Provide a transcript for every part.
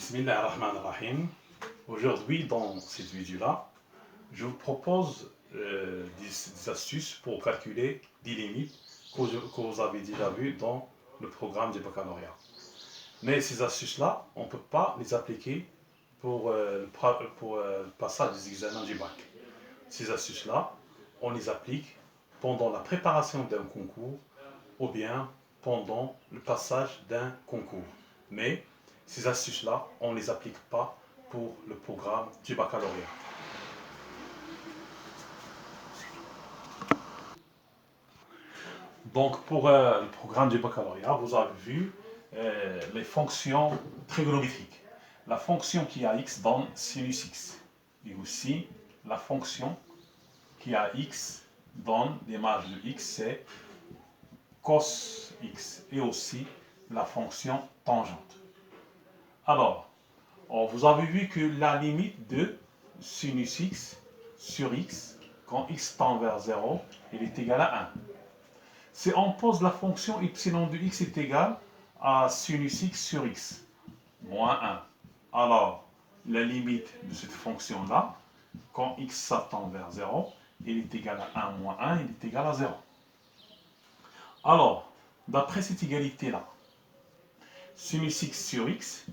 Bismillah ar-Rahman ar-Rahim. Aujourd'hui, dans cette vidéo-là, je vous propose des astuces pour calculer des limites que vous avez déjà vues dans le programme du baccalauréat. Mais ces astuces-là, on ne peut pas les appliquer pour le passage des examens du bac. Ces astuces-là, on les applique pendant la préparation d'un concours ou bien pendant le passage d'un concours. Mais ces astuces-là, on ne les applique pas pour le programme du baccalauréat. Donc pour le programme du baccalauréat, vous avez vu les fonctions trigonométriques. La fonction qui a x donne sinus x. Et aussi la fonction qui a x donne l'image de x, c'est cos x. Et aussi la fonction tangente. Alors, vous avez vu que la limite de sinus x sur x, quand x tend vers 0, elle est égale à 1. Si on pose la fonction epsilon de x est égale à sinus x sur x, moins 1. Alors, la limite de cette fonction-là, quand x tend vers 0, elle est égale à 1 moins 1, elle est égale à 0. Alors, d'après cette égalité-là, sinus x sur x,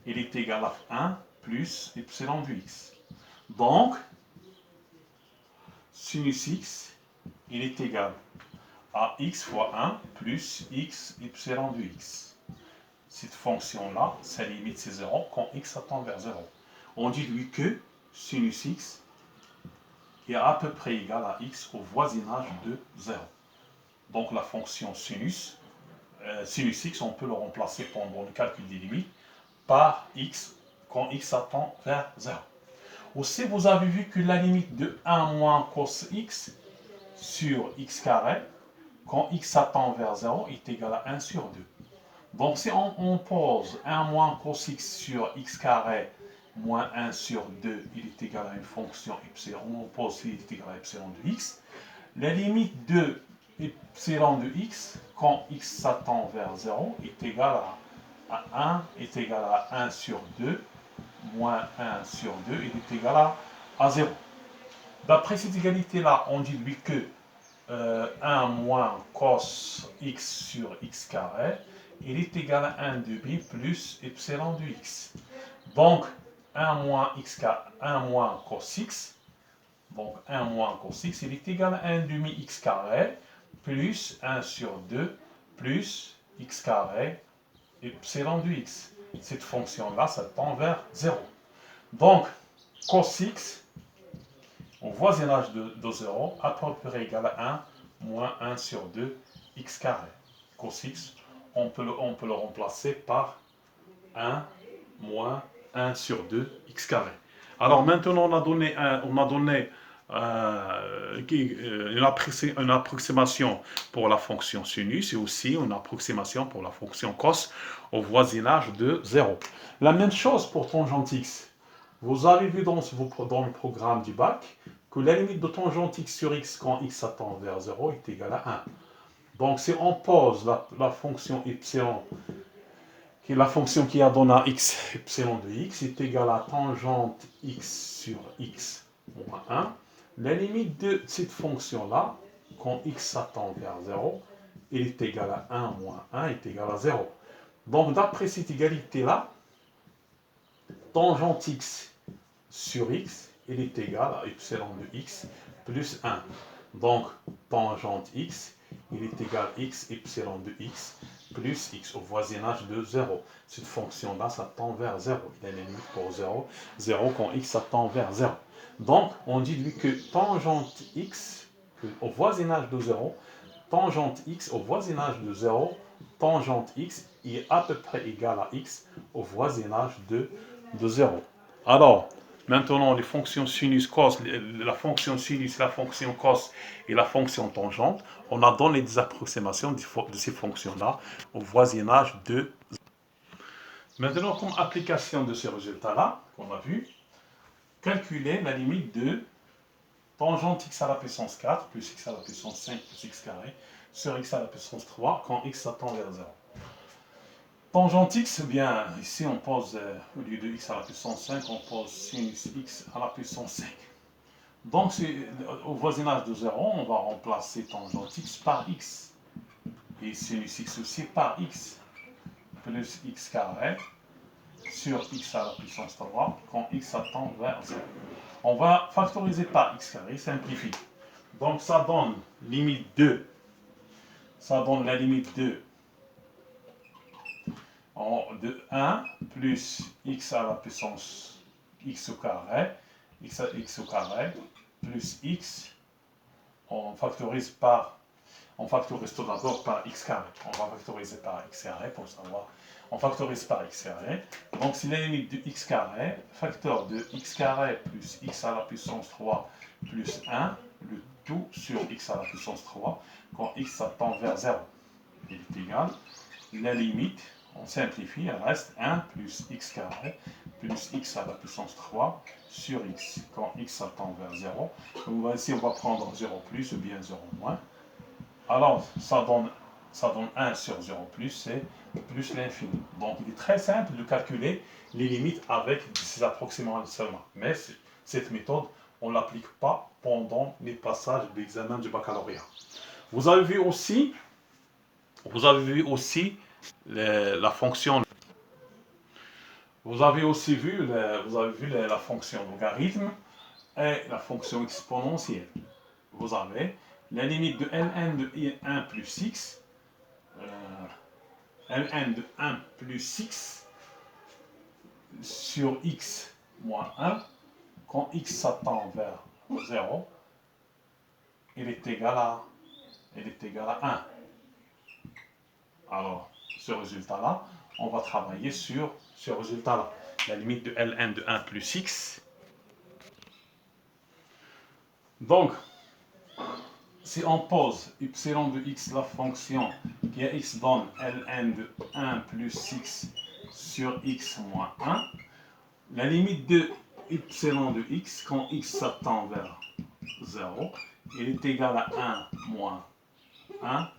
il est égal à 1 plus epsilon de x. Donc, sinus x, il est égal à x fois 1 plus x epsilon de x. Cette fonction-là, sa limite c'est 0 quand x tend vers 0. On dit lui que sinus x est à peu près égal à x au voisinage de 0. Donc la fonction sinus x, on peut le remplacer pendant le calcul des limites par x quand x tend vers 0. Aussi, vous avez vu que la limite de 1 moins cos x sur x carré, quand x tend vers 0, est égale à 1 sur 2. Donc, si on pose 1 moins cos x sur x carré moins 1 sur 2, il est égal à une fonction epsilon. On pose il est égal à epsilon de x. La limite de epsilon de x, quand x tend vers 0, est égale à 1, est égal à 1 sur 2, moins 1 sur 2, il est égal à 0. D'après cette égalité-là, on dit lui que 1 moins cos x sur x carré, il est égal à 1 demi plus epsilon de x. Donc, 1 moins cos x, donc 1 moins cos x, il est égal à 1 demi x carré plus 1 sur 2 plus x carré epsilon de x. Cette fonction-là, ça tend vers 0. Donc, cos x, au voisinage de 0, à peu près égal à 1 moins 1 sur 2 x carré. Cos x, on peut le remplacer par 1 moins 1 sur 2 x carré. Alors maintenant, on a donné une approximation pour la fonction sinus et aussi une approximation pour la fonction cos au voisinage de 0. La même chose pour tangente x. Vous avez vu dans le programme du bac que la limite de tangente x sur x quand x tend vers 0 est égale à 1. Donc si on pose la fonction epsilon, qui est la fonction qui a donné à x, epsilon de x, est égale à tangente x sur x moins 1. La limite de cette fonction-là, quand x tend vers 0, elle est égale à 1 moins 1 est égal à 0. Donc d'après cette égalité-là, tangente x sur x, il est égal à epsilon de x plus 1. Donc, tangente x, il est égal à x epsilon de x plus x au voisinage de 0. Cette fonction-là, ça tend vers 0. Il y a une limite pour 0. 0 quand x ça tend vers 0. Donc, on dit lui que tangente x, au voisinage de 0, tangente x au voisinage de 0, tangente x est à peu près égal à x au voisinage de 0. Alors, maintenant, les fonctions sinus, cos, la fonction sinus, la fonction cos et la fonction tangente, on a donné des approximations de ces fonctions-là au voisinage de 0. Maintenant, comme application de ces résultats-là, qu'on a vu, calculer la limite de tangente x à la puissance 4 plus x à la puissance 5 plus x carré sur x à la puissance 3 quand x tend vers 0. Tangente x, bien, ici on pose, au lieu de x à la puissance 5, on pose sinus x à la puissance 5. Donc, au voisinage de 0, on va remplacer tangente x par x. Et sinus x aussi par x, plus x carré sur x à la puissance 3, quand x tend vers 0. On va factoriser par x carré, simplifier. Donc, ça donne limite 2. Ça donne la limite de 1 plus x à la puissance x au carré, x au carré, plus x, on factorise tout d'abord par x carré. On va factoriser par x carré pour savoir. On factorise par x carré. Donc c'est la limite de x carré, facteur de x carré plus x à la puissance 3 plus 1, le tout sur x à la puissance 3, quand x tend vers 0. Il est égal. La limite, on simplifie, elle reste 1 plus x carré plus x à la puissance 3 sur x, quand x tend vers 0. Donc ici, on va prendre 0 plus ou bien 0 moins. Alors, ça donne 1 sur 0 plus, c'est plus l'infini. Donc, il est très simple de calculer les limites avec ces approximations seulement. Mais cette méthode, on ne l'applique pas pendant les passages d'examen du baccalauréat. Vous avez vu aussi la fonction. Vous avez aussi vu la fonction logarithme et la fonction exponentielle. Vous avez la limite de ln de 1 plus x, ln de 1 plus x sur x moins 1, quand x tend vers 0, il est égal à 1. Alors, ce résultat-là, on va travailler sur ce résultat-là. La limite de ln de 1 plus x. Donc, si on pose y de x, la fonction qui à x donne ln de 1 plus x sur x moins 1, la limite de y de x, quand x tend vers 0, il est égal à 1 moins 1,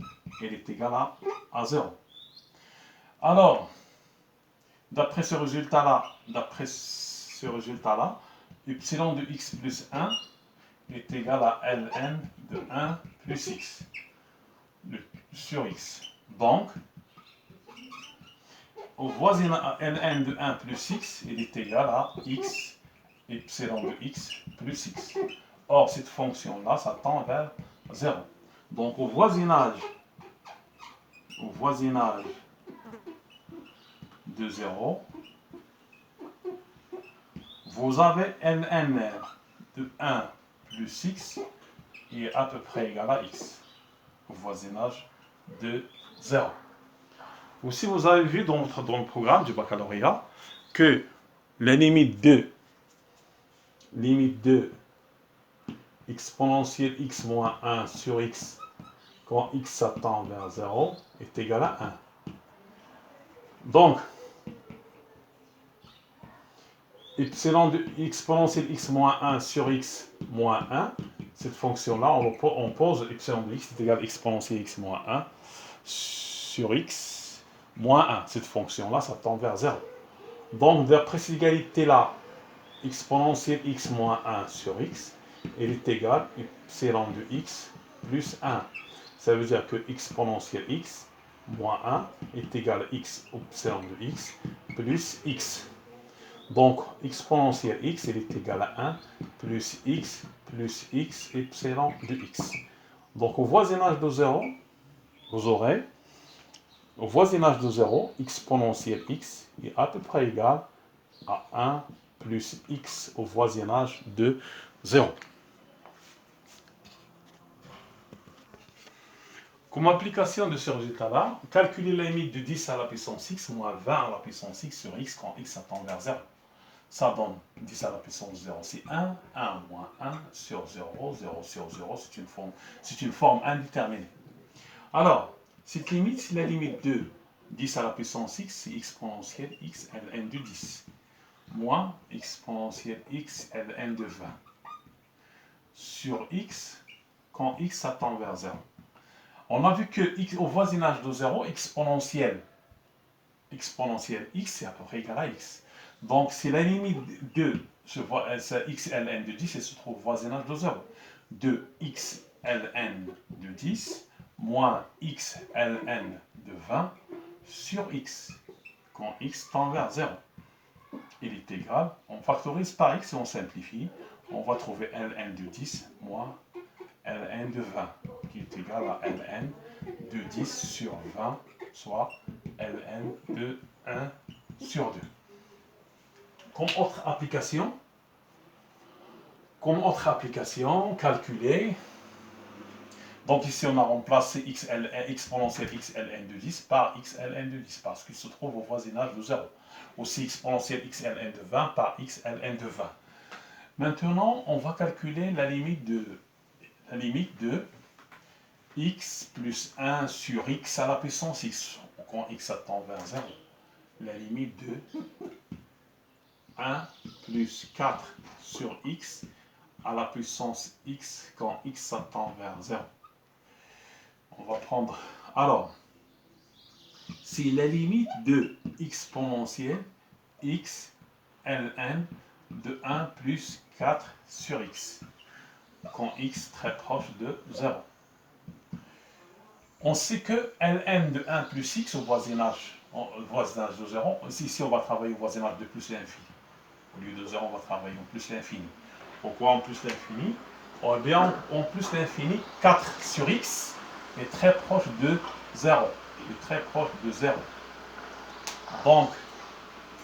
il est égal à 0. Alors, d'après ce résultat-là, y de x plus 1 est égal à ln de 1 plus x sur x. Donc, au voisinage ln de 1 plus x, il est égal à x, epsilon de x plus x. Or, cette fonction-là, ça tend vers 0. Donc, au voisinage de 0, vous avez ln de 1 plus x qui est à peu près égal à x, au voisinage de 0. Aussi, vous avez vu dans le programme du baccalauréat que la limite de exponentielle x moins 1 sur x quand x tend vers 0 est égal à 1. Donc, epsilon de exponentielle x moins 1 sur x moins 1, cette fonction-là, on pose epsilon de x est égal à exponentielle x moins 1 sur x moins 1. Cette fonction-là, ça tend vers 0. Donc, d'après cette égalité-là, exponentielle x moins 1 sur x, elle est égale à epsilon de x plus 1. Ça veut dire que exponentielle x moins 1 est égal à x epsilon de x plus x. Donc, exponentielle x, elle est égale à 1 plus x epsilon de x. Donc, au voisinage de 0, vous aurez, au voisinage de 0, exponentielle x est à peu près égal à 1 plus x au voisinage de 0. Comme application de ce résultat-là, calculez la limite de 10 à la puissance x moins 20 à la puissance x sur x quand x tend vers 0. Ça donne 10 à la puissance 0, c'est 1, 1 moins 1 sur 0, 0 sur 0, c'est une forme indéterminée. Alors, cette limite, c'est la limite de 10 à la puissance x, c'est exponentielle x ln de 10, moins exponentielle x ln de 20, sur x, quand x tend vers 0. On a vu que au voisinage de 0, exponentielle exponentielle x, c'est à peu près égal à x. Donc, si la limite de x ln de 10, elle se trouve au voisinage de 0. De x ln de 10 moins x ln de 20 sur x, quand x tend vers 0. Il est égal, on factorise par x et on simplifie. On va trouver ln de 10 moins ln de 20, qui est égal à ln de 10 sur 20, soit ln de 1 sur 2. Comme autre application, calculer. Donc ici, on a remplacé exponentielle xln de 10 par xln de 10, parce qu'il se trouve au voisinage de 0. Aussi exponentielle xln de 20 par xln de 20. Maintenant, on va calculer la limite de x plus 1 sur x à la puissance x, quand x tend vers 0. La limite de 1 plus 4 sur x à la puissance x quand x tend vers 0. On va prendre, alors, si la limite de exponentielle x ln de 1 plus 4 sur x, quand x très proche de 0. On sait que ln de 1 plus x au voisinage de 0, ici on va travailler au voisinage de plus l'infini. Au lieu de 0, on va travailler en plus l'infini. Pourquoi en plus l'infini? Eh bien, en plus l'infini, 4 sur x est très proche de 0. Il est très proche de 0. Donc,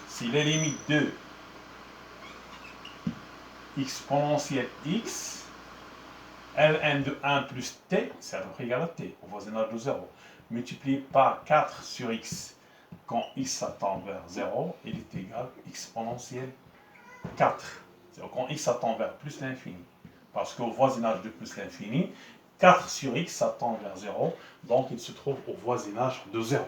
si la limite de exponentielle x, ln de 1 plus t, c'est à peu près égal à t, au voisinage de 0, multiplié par 4 sur x, quand x tend vers 0, il est égal à exponentielle 4. C'est-à-dire quand x tend vers plus l'infini. Parce qu'au voisinage de plus l'infini, 4 sur x tend vers 0, donc il se trouve au voisinage de 0.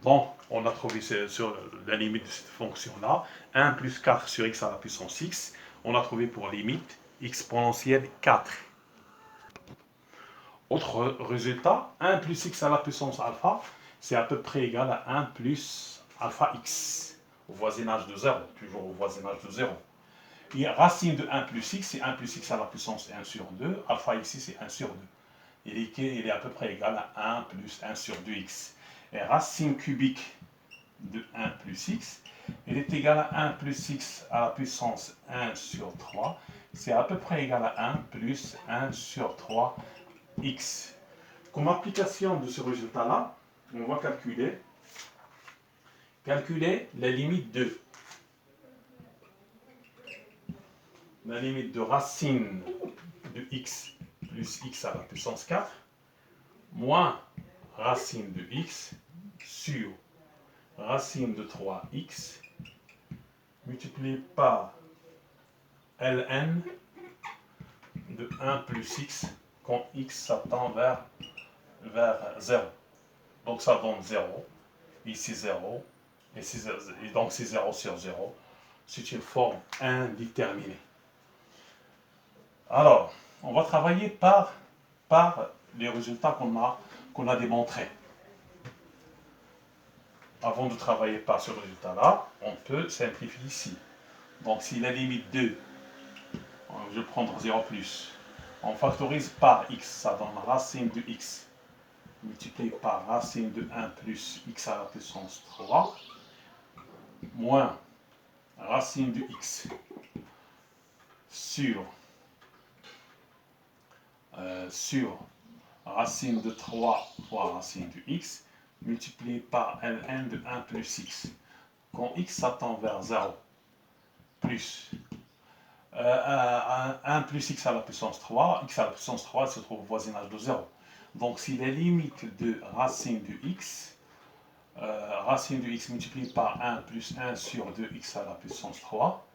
Donc, on a trouvé sur la limite de cette fonction-là, 1 plus 4 sur x à la puissance x, on a trouvé pour limite exponentielle 4. Autre résultat, 1 plus x à la puissance alpha, c'est à peu près égal à 1 plus alpha x, au voisinage de 0, toujours au voisinage de 0. Et racine de 1 plus x, c'est 1 plus x à la puissance 1 sur 2, alpha ici c'est 1 sur 2. Il est à peu près égal à 1 plus 1 sur 2x. Et racine cubique de 1 plus x, il est égal à 1 plus x à la puissance 1 sur 3. C'est à peu près égal à 1 plus 1 sur 3x. Comme application de ce résultat-là, on va calculer la limite de racine de x plus x à la puissance 4 moins racine de x sur racine de 3x multiplié par ln de 1 plus x quand x tend vers 0. Donc ça donne 0, ici 0, et donc c'est 0 sur 0. C'est une forme indéterminée. Alors, on va travailler par les résultats qu'on a démontrés. Avant de travailler par ce résultat-là, on peut simplifier ici. Donc, si la limite de, je vais prendre 0 plus, on factorise par x, ça donne racine de x multiplié par racine de 1 plus x à la puissance 3 moins racine de x sur racine de 3 fois racine de x multiplié par ln de 1 plus x. Quand x tend vers 0, plus 1 plus x à la puissance 3, x à la puissance 3 se trouve au voisinage de 0. Donc si la limite de racine de x multiplié par 1 plus 1 sur 2x à la puissance 3,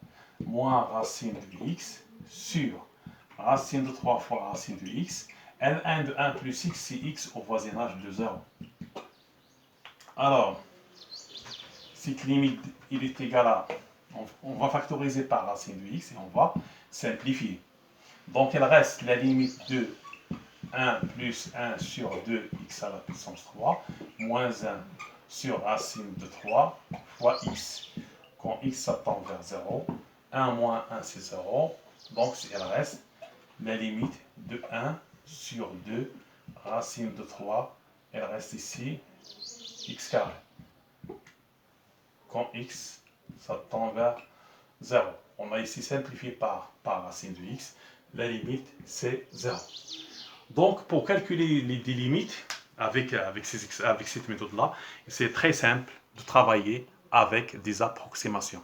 moins racine de x sur racine de 3 fois racine de x, ln de 1 plus x, c'est x au voisinage de 0. Alors, cette limite, il est égal à, on va factoriser par racine de x et on va simplifier. Donc, il reste la limite de 1 plus 1 sur 2x à la puissance 3, moins 1 sur racine de 3 fois x. Quand x tend vers 0, 1 moins 1 c'est 0, donc il reste la limite de 1 sur 2 racine de 3, elle reste ici x carré. Quand x tend vers 0. On a ici simplifié par racine de x, la limite c'est 0. Donc pour calculer des limites avec cette méthode-là, c'est très simple de travailler avec des approximations.